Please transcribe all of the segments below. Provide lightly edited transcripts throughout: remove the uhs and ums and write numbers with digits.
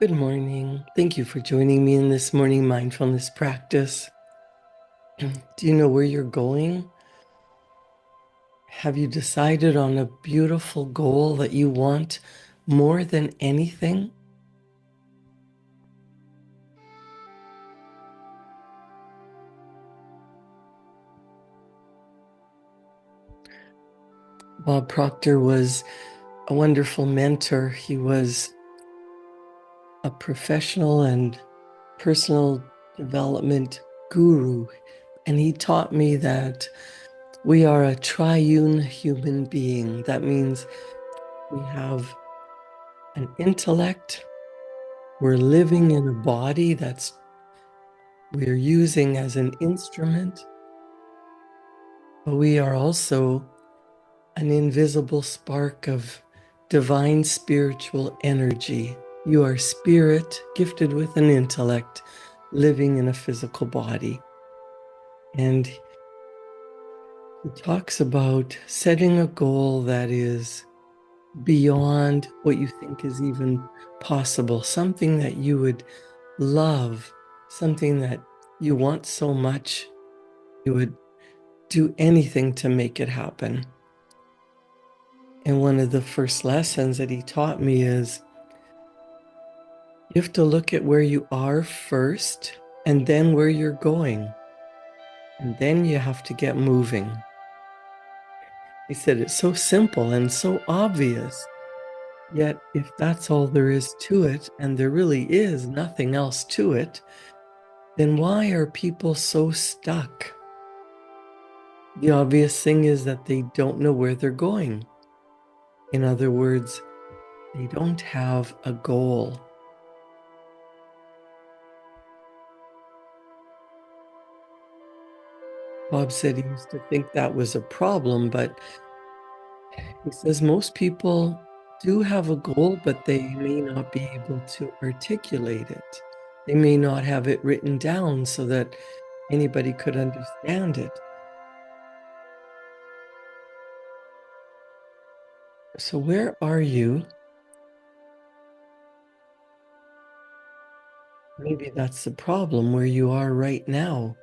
Good morning. Thank you for joining me in this morning mindfulness practice. Do you know where you're going? Have you decided on a beautiful goal that you want more than anything? Bob Proctor was a wonderful mentor. He was a professional and personal development guru, and he taught me that we are a triune human being. That means we have an intellect, we're living in a body that's we're using as an instrument, but we are also an invisible spark of divine spiritual energy. You are spirit gifted with an intellect living in a physical body. And he talks about setting a goal that is beyond what you think is even possible, something that you would love, something that you want so much, you would do anything to make it happen. And one of the first lessons that he taught me is you have to look at where you are first and then where you're going. And then you have to get moving. He said it's so simple and so obvious. Yet, if that's all there is to it, and there really is nothing else to it, then why are people so stuck? The obvious thing is that they don't know where they're going. In other words, they don't have a goal. Bob said he used to think that was a problem, but he says most people do have a goal, but they may not be able to articulate it. They may not have it written down so that anybody could understand it. So where are you? Maybe that's the problem, where you are right now.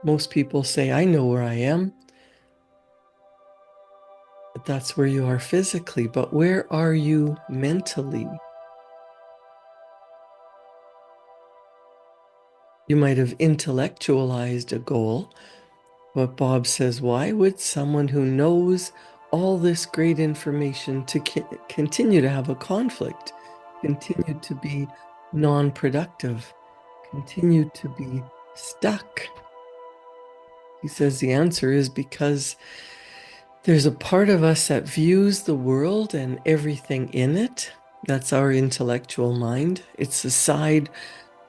Most people say, I know where I am, but that's where you are physically. But where are you mentally? You might have intellectualized a goal, but Bob says, why would someone who knows all this great information to continue to have a conflict, continue to be non-productive, continue to be stuck? He says the answer is because there's a part of us that views the world and everything in it. That's our intellectual mind. It's the side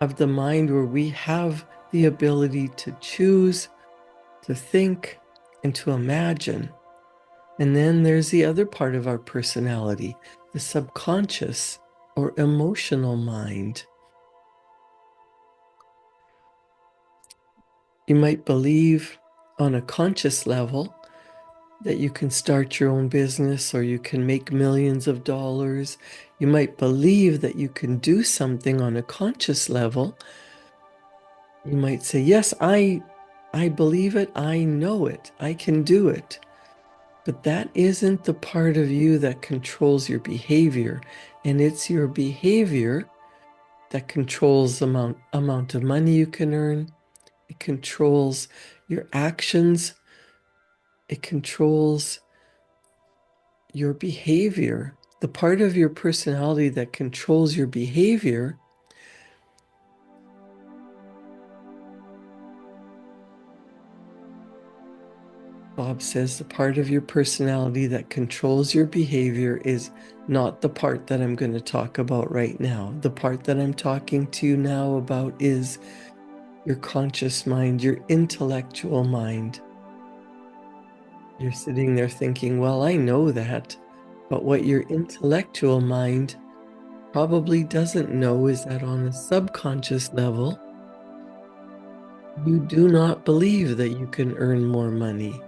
of the mind where we have the ability to choose, to think, and to imagine. And then there's the other part of our personality, the subconscious or emotional mind. You might believe on a conscious level that you can start your own business or you can make millions of dollars. You might believe that you can do something on a conscious level. You might say, yes, I believe it. I know it. I can do it. But that isn't the part of you that controls your behavior. And it's your behavior that controls the amount of money you can earn. It controls your actions. It controls your behavior. The part of your personality that controls your behavior Bob says the part of your personality that controls your behavior is not the part that I'm going to talk about right now. The part that I'm talking to you now about is your conscious mind, your intellectual mind. You're sitting there thinking, well, I know that. But what your intellectual mind probably doesn't know is that on a subconscious level, you do not believe that you can earn more money.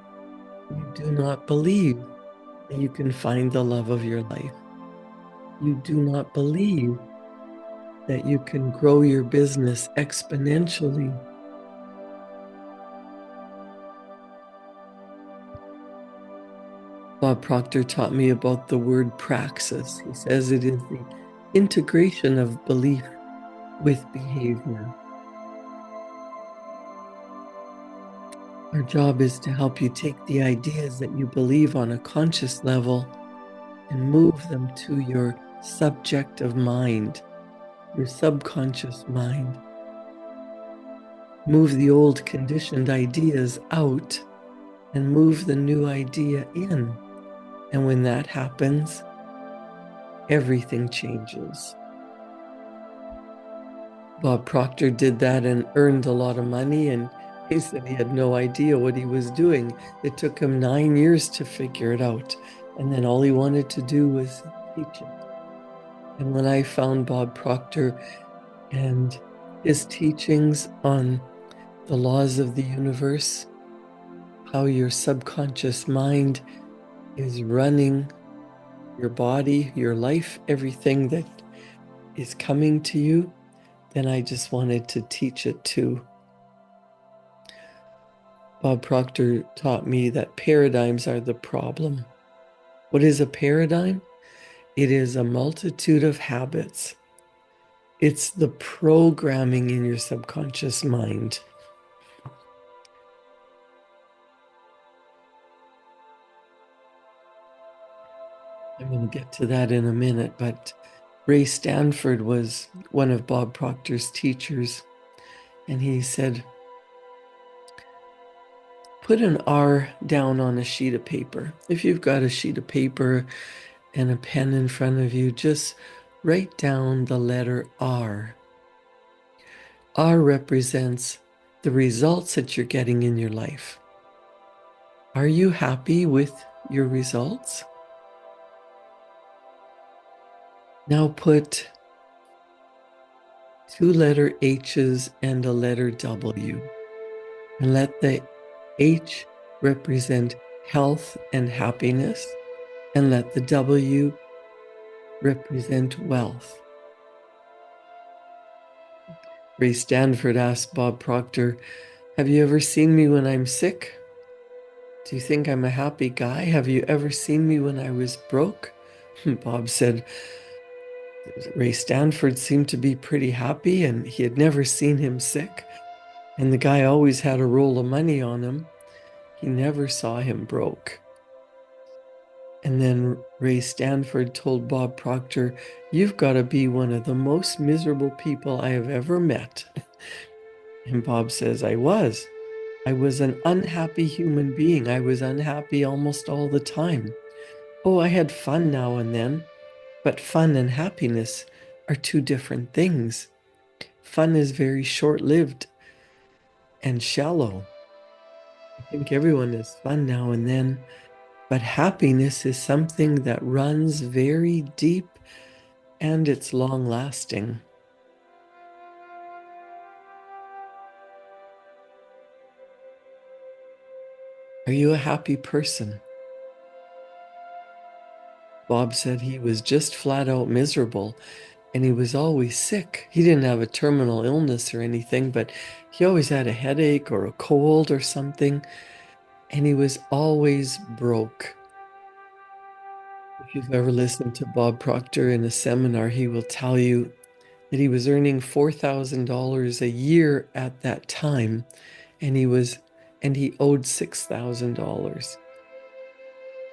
You do not believe that you can find the love of your life. You do not believe that you can grow your business exponentially. Bob Proctor taught me about the word praxis. He says it is the integration of belief with behavior. Our job is to help you take the ideas that you believe on a conscious level and move them to your subjective mind, your subconscious mind. Move the old conditioned ideas out and move the new idea in. And when that happens, everything changes. Bob Proctor did that and earned a lot of money, and he said he had no idea what he was doing. It took him 9 years to figure it out, and then all he wanted to do was teach it. And when I found Bob Proctor and his teachings on the laws of the universe, how your subconscious mind is running your body, your life, everything that is coming to you, then I just wanted to teach it too. Bob Proctor taught me that paradigms are the problem. What is a paradigm? It is a multitude of habits. It's the programming in your subconscious mind. I'm going to get to that in a minute, but Ray Stanford was one of Bob Proctor's teachers, and he said, put an R down on a sheet of paper. If you've got a sheet of paper and a pen in front of you, just write down the letter R. R represents the results that you're getting in your life. Are you happy with your results? Now put 2 letter H's and a letter W, and let the H represent health and happiness, and let the W represent wealth. Ray Stanford asked Bob Proctor, have you ever seen me when I'm sick? Do you think I'm a happy guy? Have you ever seen me when I was broke? Bob said, Ray Stanford seemed to be pretty happy, and he had never seen him sick. And the guy always had a roll of money on him. He never saw him broke. And then Ray Stanford told Bob Proctor, you've got to be one of the most miserable people I have ever met. And Bob says, I was an unhappy human being. I was unhappy almost all the time. Oh, I had fun now and then, but fun and happiness are 2 different things. Fun is very short-lived and shallow. I think everyone has fun now and then, but happiness is something that runs very deep and it's long-lasting. Are you a happy person? Bob said he was just flat out miserable, and he was always sick. He didn't have a terminal illness or anything, but he always had a headache or a cold or something, and he was always broke. If you've ever listened to Bob Proctor in a seminar, he will tell you that he was earning $4,000 a year at that time, and he owed $6,000.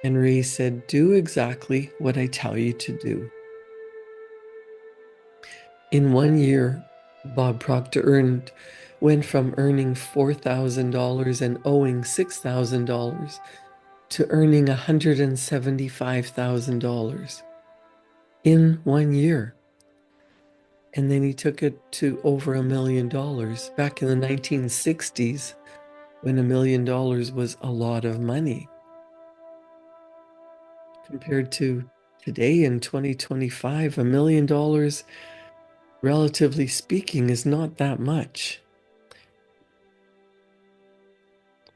And Ray said, do exactly what I tell you to do. In 1 year, Bob Proctor went from earning $4,000 and owing $6,000 to earning $175,000 in 1 year. And then he took it to over $1 million back in the 1960s, when $1 million was a lot of money. Compared to today in 2025, $1 million, relatively speaking, is not that much.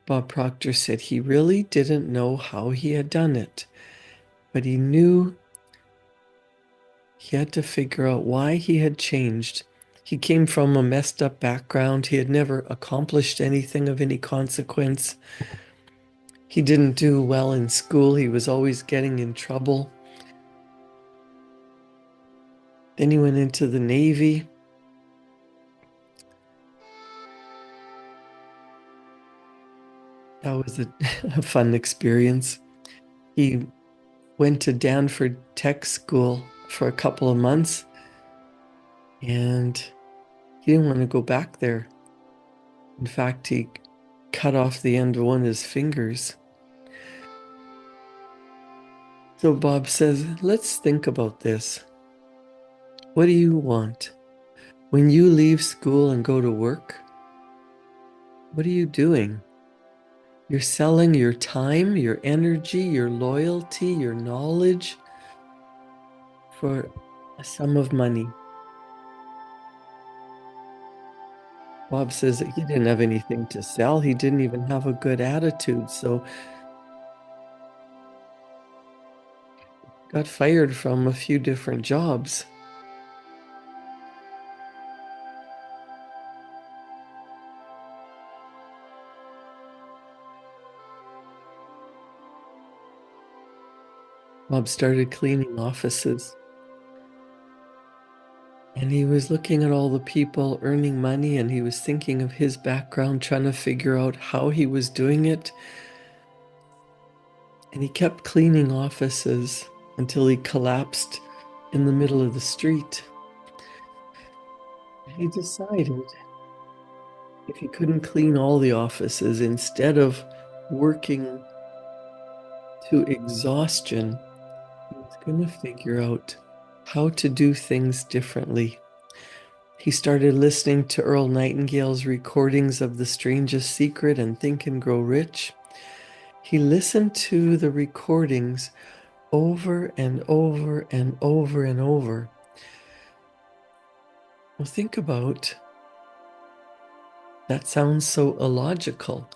Bob Proctor said he really didn't know how he had done it, but he knew He had to figure out why he had changed. He came from a messed up background. He had never accomplished anything of any consequence. He didn't do well in school. He was always getting in trouble. Then he went into the Navy. That was a fun experience. He went to Danford Tech School for a couple of months, and he didn't want to go back there. In fact, he cut off the end of one of his fingers. So Bob says, let's think about this. What do you want? When you leave school and go to work, what are you doing? You're selling your time, your energy, your loyalty, your knowledge for a sum of money. Bob says that he didn't have anything to sell. He didn't even have a good attitude. So got fired from a few different jobs. Bob started cleaning offices. And he was looking at all the people earning money, and he was thinking of his background, trying to figure out how he was doing it. And he kept cleaning offices until he collapsed in the middle of the street. He decided if he couldn't clean all the offices, instead of working to exhaustion, he was going to figure out how to do things differently. He started listening to Earl Nightingale's recordings of The Strangest Secret and Think and Grow Rich. He listened to the recordings over and over and over and over. Well, think about that. Sounds so illogical.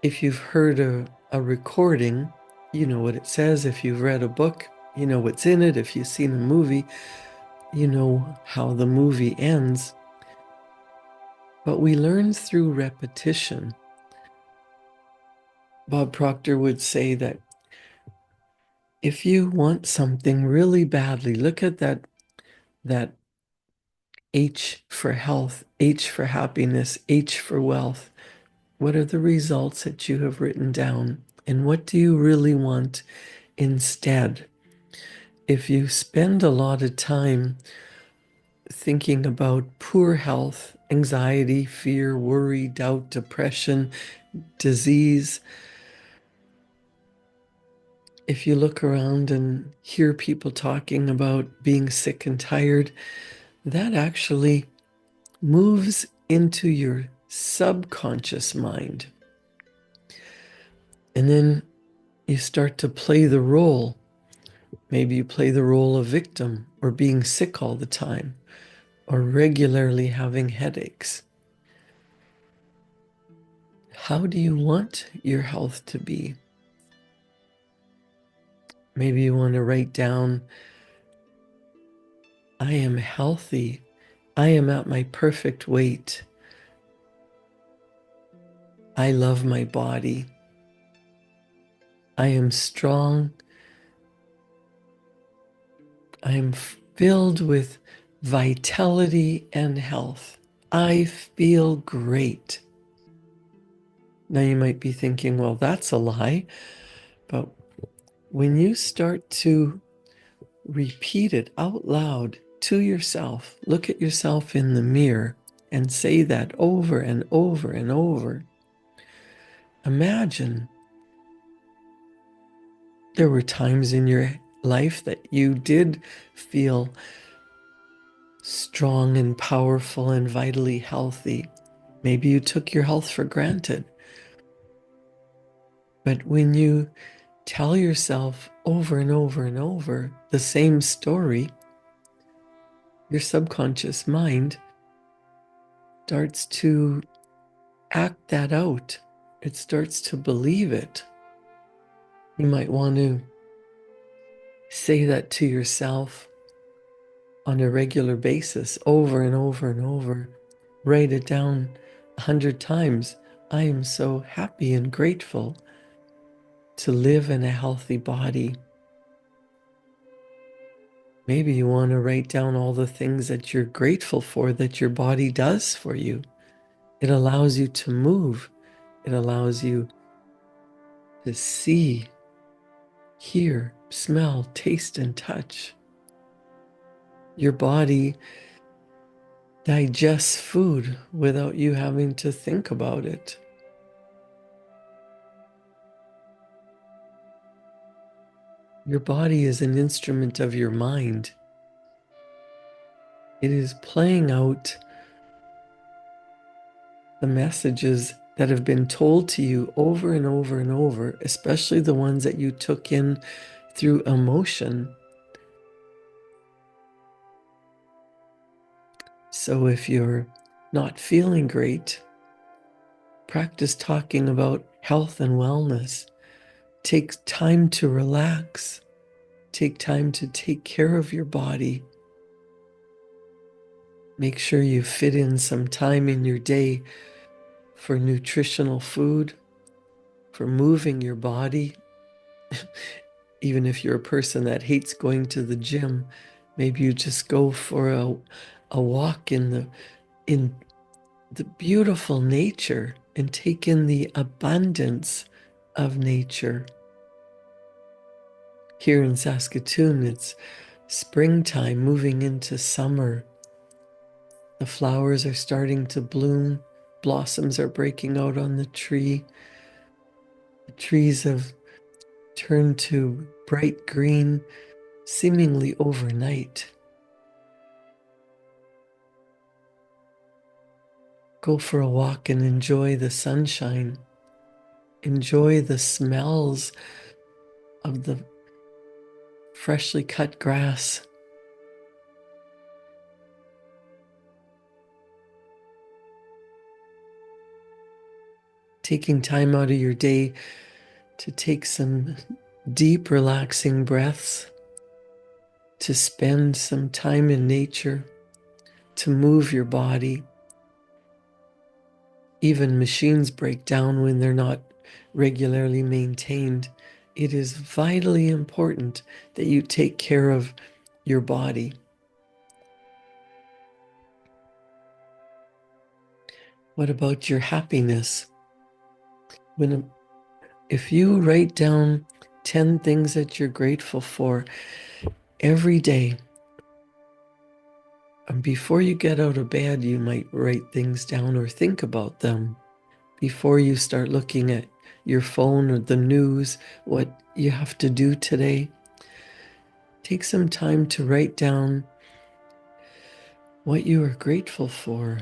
If you've heard a recording, you know what it says. If you've read a book, you know what's in it. If you've seen a movie, you know how the movie ends. But we learn through repetition. Bob Proctor would say that if you want something really badly, look at that H for health, H for happiness, H for wealth. What are the results that you have written down? And what do you really want instead? If you spend a lot of time thinking about poor health, anxiety, fear, worry, doubt, depression, disease, if you look around and hear people talking about being sick and tired, that actually moves into your subconscious mind. And then you start to play the role. Maybe you play the role of victim, or being sick all the time, or regularly having headaches. How do you want your health to be? Maybe you want to write down, I am healthy. I am at my perfect weight. I love my body. I am strong. I am filled with vitality and health. I feel great. Now you might be thinking, well, that's a lie. But when you start to repeat it out loud to yourself, look at yourself in the mirror and say that over and over and over. Imagine there were times in your life that you did feel strong and powerful and vitally healthy. Maybe you took your health for granted. But when you tell yourself over and over and over the same story, your subconscious mind starts to act that out. It starts to believe it. You might want to say that to yourself on a regular basis, over and over and over. Write it down 100 times. I am so happy and grateful to live in a healthy body. Maybe you want to write down all the things that you're grateful for that your body does for you. It allows you to move. It allows you to see, hear, smell, taste, and touch. Your body digests food without you having to think about it. Your body is an instrument of your mind. It is playing out the messages that have been told to you over and over and over, especially the ones that you took in through emotion. So if you're not feeling great, practice talking about health and wellness. Take time to relax. Take time to take care of your body. Make sure you fit in some time in your day for nutritional food, for moving your body. Even if you're a person that hates going to the gym, maybe you just go for a walk in the beautiful nature and take in the abundance of nature. Here in Saskatoon, it's springtime moving into summer. The flowers are starting to bloom. Blossoms are breaking out on the tree. The trees have turned to bright green, seemingly overnight. Go for a walk and enjoy the sunshine. Enjoy the smells of the freshly cut grass. Taking time out of your day to take some deep, relaxing breaths, to spend some time in nature, to move your body. Even machines break down when they're not regularly maintained. It is vitally important that you take care of your body. What about your happiness? If you write down 10 things that you're grateful for every day, and before you get out of bed, you might write things down or think about them. Before you start looking at your phone or the news, what you have to do today, take some time to write down what you are grateful for.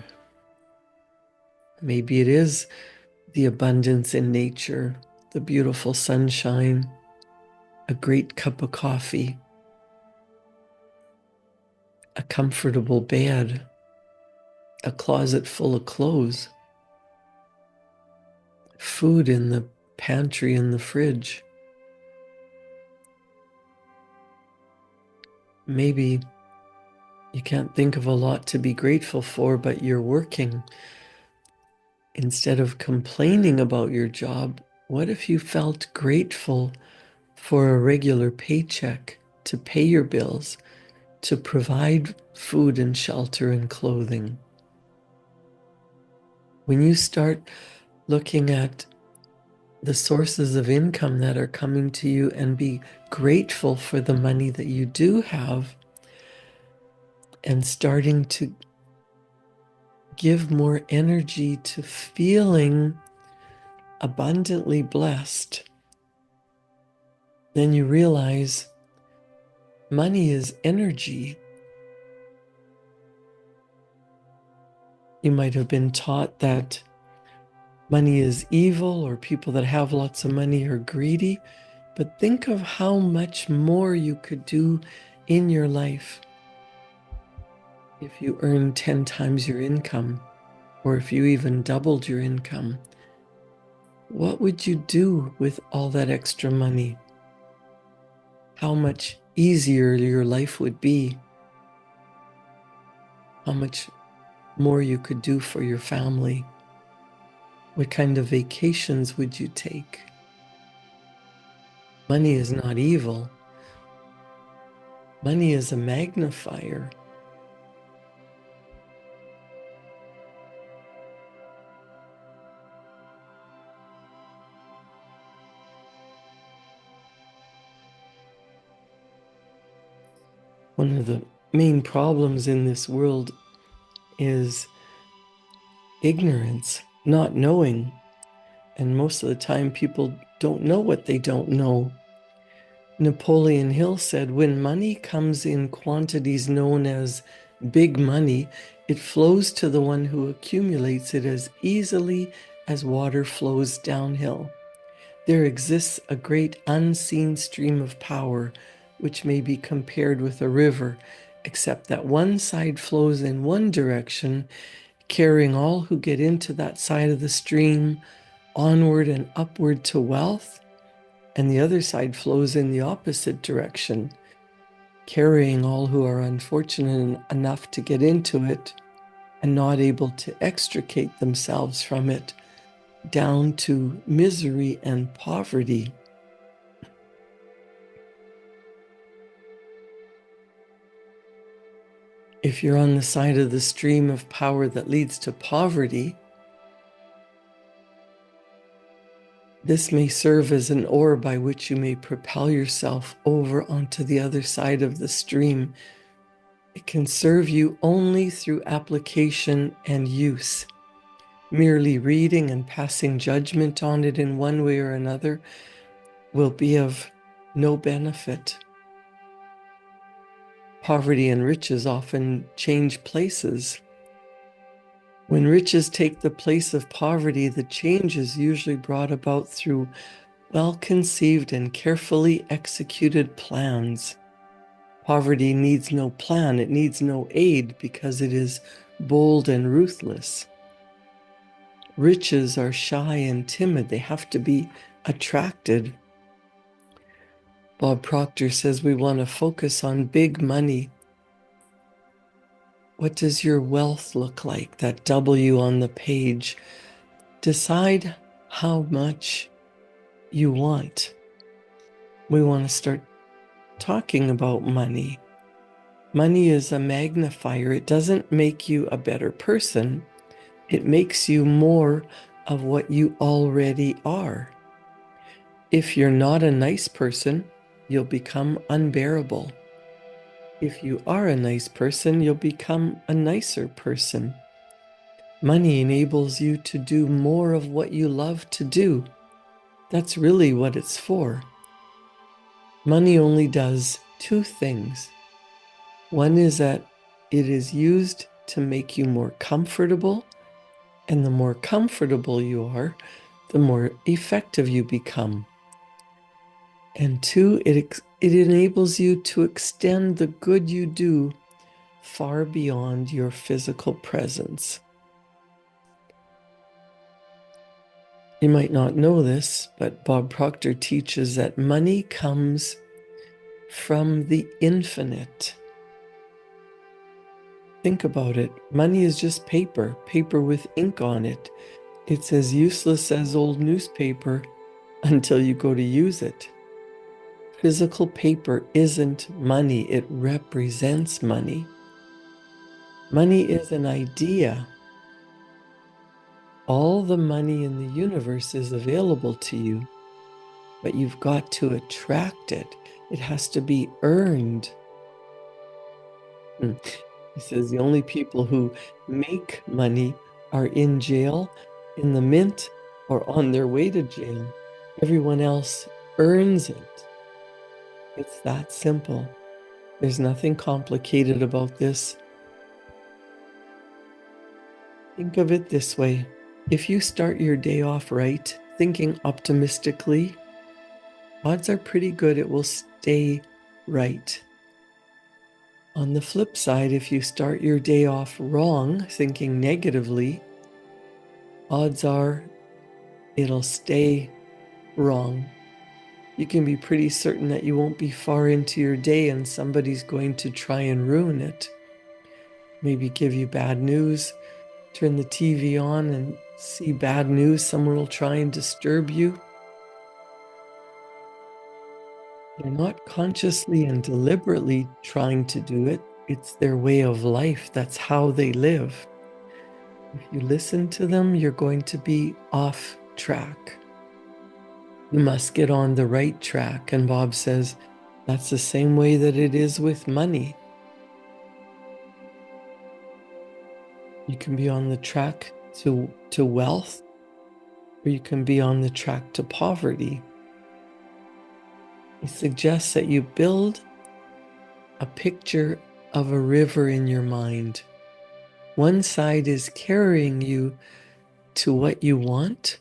Maybe it is the abundance in nature, the beautiful sunshine, a great cup of coffee, a comfortable bed, a closet full of clothes, food in the pantry and the fridge. Maybe you can't think of a lot to be grateful for, but you're working. Instead of complaining about your job, what if you felt grateful for a regular paycheck to pay your bills, to provide food and shelter and clothing? When you start looking at the sources of income that are coming to you and be grateful for the money that you do have, and starting to give more energy to feeling abundantly blessed, then you realize money is energy. You might have been taught that money is evil, or people that have lots of money are greedy, but think of how much more you could do in your life if you earned 10 times your income, or if you even doubled your income. What would you do with all that extra money? How much easier your life would be. how much more you could do for your family. What kind of vacations would you take? Money is not evil. Money is a magnifier. One of the main problems in this world is ignorance, not knowing. And most of the time, people don't know what they don't know. Napoleon Hill said, when money comes in quantities known as big money, it flows to the one who accumulates it as easily as water flows downhill. There exists a great unseen stream of power, which may be compared with a river, except that one side flows in one direction, carrying all who get into that side of the stream onward and upward to wealth, and the other side flows in the opposite direction, carrying all who are unfortunate enough to get into it and not able to extricate themselves from it down to misery and poverty. If you're on the side of the stream of power that leads to poverty, this may serve as an oar by which you may propel yourself over onto the other side of the stream. It can serve you only through application and use. Merely reading and passing judgment on it in one way or another will be of no benefit. Poverty and riches often change places. When riches take the place of poverty, the change is usually brought about through well-conceived and carefully executed plans. Poverty needs no plan, it needs no aid because it is bold and ruthless. Riches are shy and timid, they have to be attracted. Bob Proctor says we want to focus on big money. What does your wealth look like? That W on the page. Decide how much you want. We want to start talking about money. Money is a magnifier. It doesn't make you a better person. It makes you more of what you already are. If you're not a nice person, you'll become unbearable. If you are a nice person, you'll become a nicer person. Money enables you to do more of what you love to do. That's really what it's for. Money only does two things. One is that it is used to make you more comfortable, and the more comfortable you are, the more effective you become. And two, it enables you to extend the good you do far beyond your physical presence. You might not know this, but Bob Proctor teaches that money comes from the infinite. Think about it. Money is just paper, paper with ink on it. It's as useless as old newspaper until you go to use it. Physical paper isn't money, it represents money. Money is an idea. All the money in the universe is available to you, but you've got to attract it. It has to be earned. He says the only people who make money are in jail, in the mint, or on their way to jail. Everyone else earns it. It's that simple. There's nothing complicated about this. Think of it this way. If you start your day off right, thinking optimistically, odds are pretty good it will stay right. On the flip side, if you start your day off wrong, thinking negatively, odds are it'll stay wrong. You can be pretty certain that you won't be far into your day and somebody's going to try and ruin it. maybe give you bad news. Turn the TV on and see bad news. Someone will try and disturb you. They're not consciously and deliberately trying to do it. It's their way of life. That's how they live. If you listen to them, you're going to be off track. You must get on the right track. And Bob says, that's the same way that it is with money. You can be on the track to wealth, or you can be on the track to poverty. He suggests that you build a picture of a river in your mind. One side is carrying you to what you want.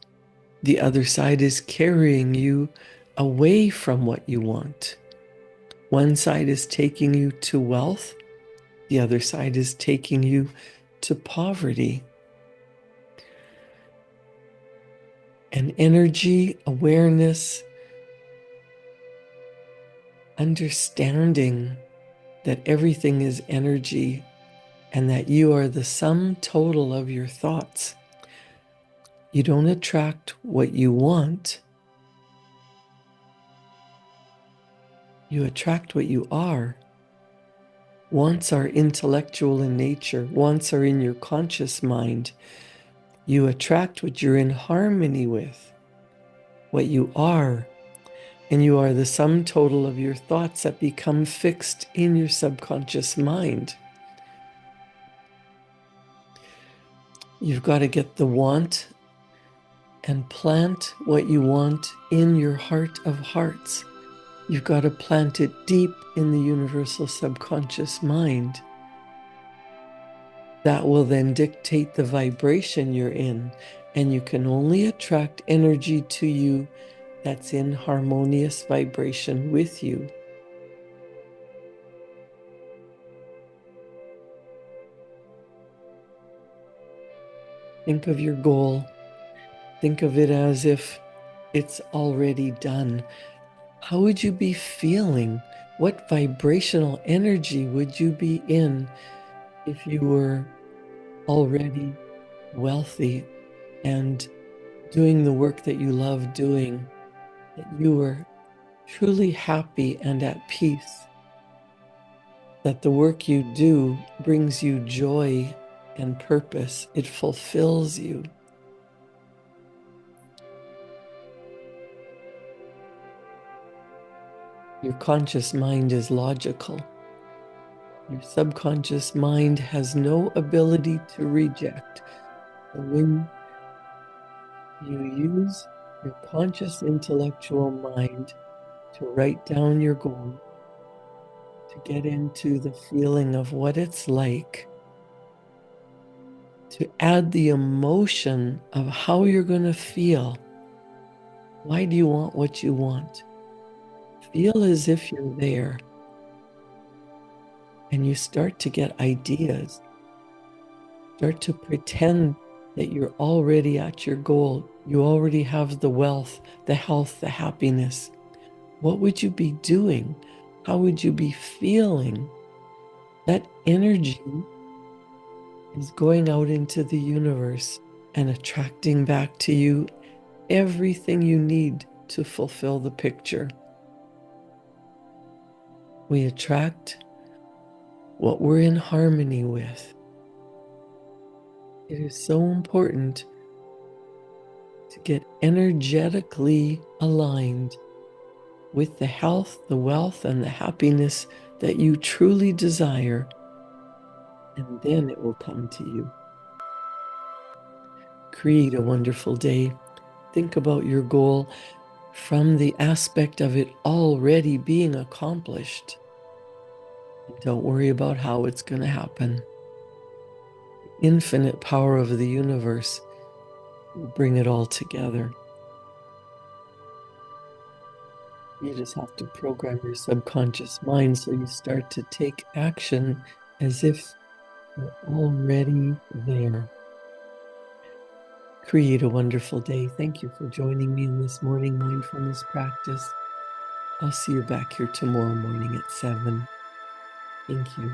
The other side is carrying you away from what you want. One side is taking you to wealth. The other side is taking you to poverty. And energy, awareness, understanding that everything is energy and that you are the sum total of your thoughts. You don't attract what you want. You attract what you are. Wants are intellectual in nature. Wants are in your conscious mind. You attract what you're in harmony with, what you are. And you are the sum total of your thoughts that become fixed in your subconscious mind. You've got to get the want and plant what you want in your heart of hearts. You've got to plant it deep in the universal subconscious mind. That will then dictate the vibration you're in, and you can only attract energy to you that's in harmonious vibration with you. Think of your goal. Think of it as if it's already done. How would you be feeling? What vibrational energy would you be in if you were already wealthy and doing the work that you love doing, that you were truly happy and at peace, that the work you do brings you joy and purpose, it fulfills you. Your conscious mind is logical. Your subconscious mind has no ability to reject. So when you use your conscious intellectual mind to write down your goal, to get into the feeling of what it's like, to add the emotion of how you're going to feel. Why do you want what you want? Feel as if you're there. And you start to get ideas. Start to pretend that you're already at your goal. You already have the wealth, the health, the happiness. What would you be doing? How would you be feeling? That energy is going out into the universe and attracting back to you everything you need to fulfill the picture. We attract what we're in harmony with. It is so important to get energetically aligned with the health, the wealth, and the happiness that you truly desire, and then it will come to you. Create a wonderful day. Think about your goal from the aspect of it already being accomplished. And don't worry about how it's going to happen. The infinite power of the universe will bring it all together. You just have to program your subconscious mind so you start to take action as if you're already there. Create a wonderful day. Thank you for joining me in this morning mindfulness practice. I'll see you back here tomorrow morning at 7. Thank you.